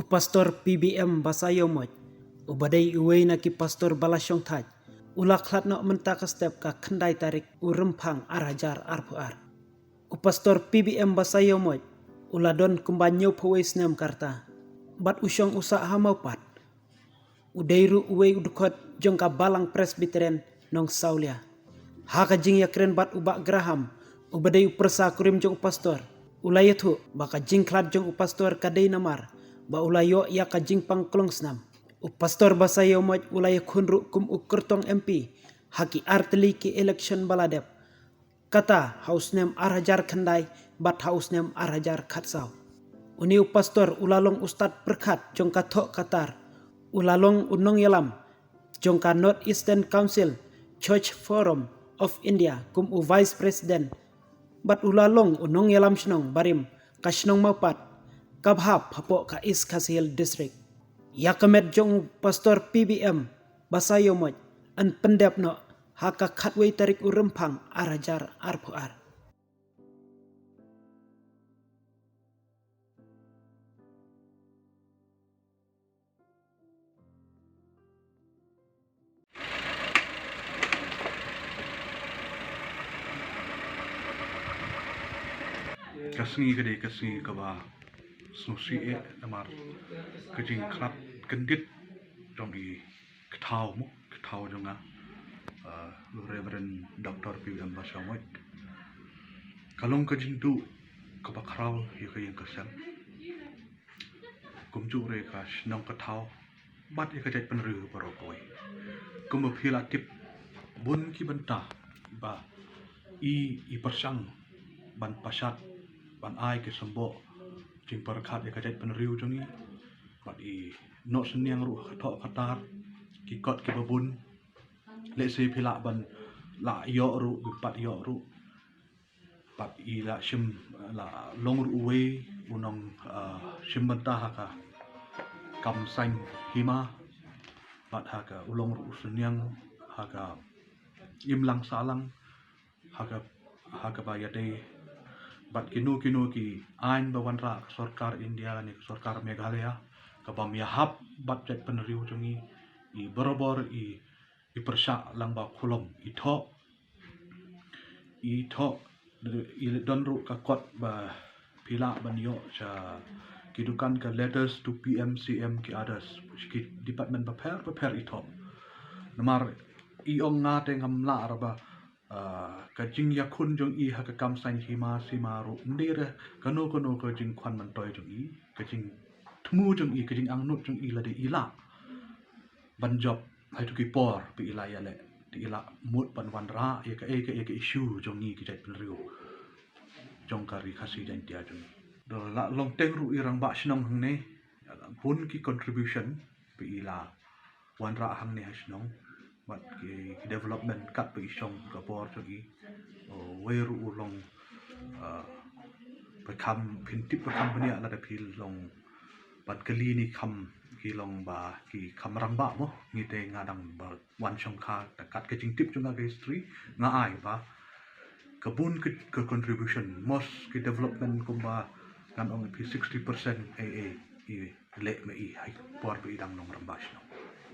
Pastor PBM Basayomoj, ubadai uwei na ki Pastor Balasyong Taj, ulaklat no menta ka step ka kendai tarik urempang arajar arpuar. Pastor PBM Basayomoj, uladon kumbanyo pawais nem karta, bat usyong usa hamaupat, udairu uwei udukot jongka balang presbiteren nong saulia. Haka jing yakren bat ubak Graham, ubadai upersa kurim jong pastor, ulayatu baka jingklat jong pastor kadai namar, ba ulayo ya ka jingpang klongsnam. Pastor Basayomoj ulaya kunru kum ukertong MP, haki arteli ki election baladep. Kata hausnem arajar kendai, bat hausnem arajar katsau. Uni pastor ulalong ustad perkat jongka tok katar, ulalong unong yalam, jongka North Eastern Council, Church Forum of India, kum u Vice President, bat ulalong unong yalam shnong barim, kashnong maupat, kabhap hapo ka East Kashil District. Yakamet jong pastor PBM Basayomoj an pendep no haka katway tarik urempang arajar arpuar. Kasngi kedai kasngi kaba susi namar kejing krap kendit jong di ketau jonga Reverend Dr. PBM Basayomoj kalong kejing tu kaba krau ya kejing kesem kumju re ka nong ketau bat ya kejait penru barokoi kum tip bun ki bentah ba i persang ban pasat ban ai ke sembo jing perkat ya kajait peneriu jongi bat i no seniang ru tok katar ki kot ke babun le se pila ban la yo ru bipat yo ru bat i la shim la long ru we unong shim bentah ka kam sang hima bat haka ulong ru seniang haka imlang salang haka bayade bat kinu ki ain bawanra sarkar India ni sarkar Meghalaya kabam yahap bat jet peneriu jongi i borobor i persyak lang ba kulom i donru ka kot ba pila ban yo cha kidukan ka letters to PMCM ki others ki department prepare namar i ong nga te ngam la araba kajing yakun jong i haka kam sain hima simaru ndire kano kajing kwan mantoy jong i kajing temu jong i kajing angnut jong i lade ila ban job hai tu ki por pi ila ya le di ila mut ban wanra ya ka issue jong i ki jait pelriu jong kari khasi jan tia jong do la long teng ru irang ba snong hang ne pun ki contribution pi ila wanra hang ne snong bat ki development kat pe isong kapor jogi weru ulong bekam pintip bekam benia la da pil long bat kali ni kam ki long ba ki kamrang ba mo ngi te ngadang ba wan song kha ta kat ke jing tip junga ke history nga ai ba kabun ke contribution mos ki development ko ba kan ong pi 60% AA i le me i hai por bi dang nong rambas no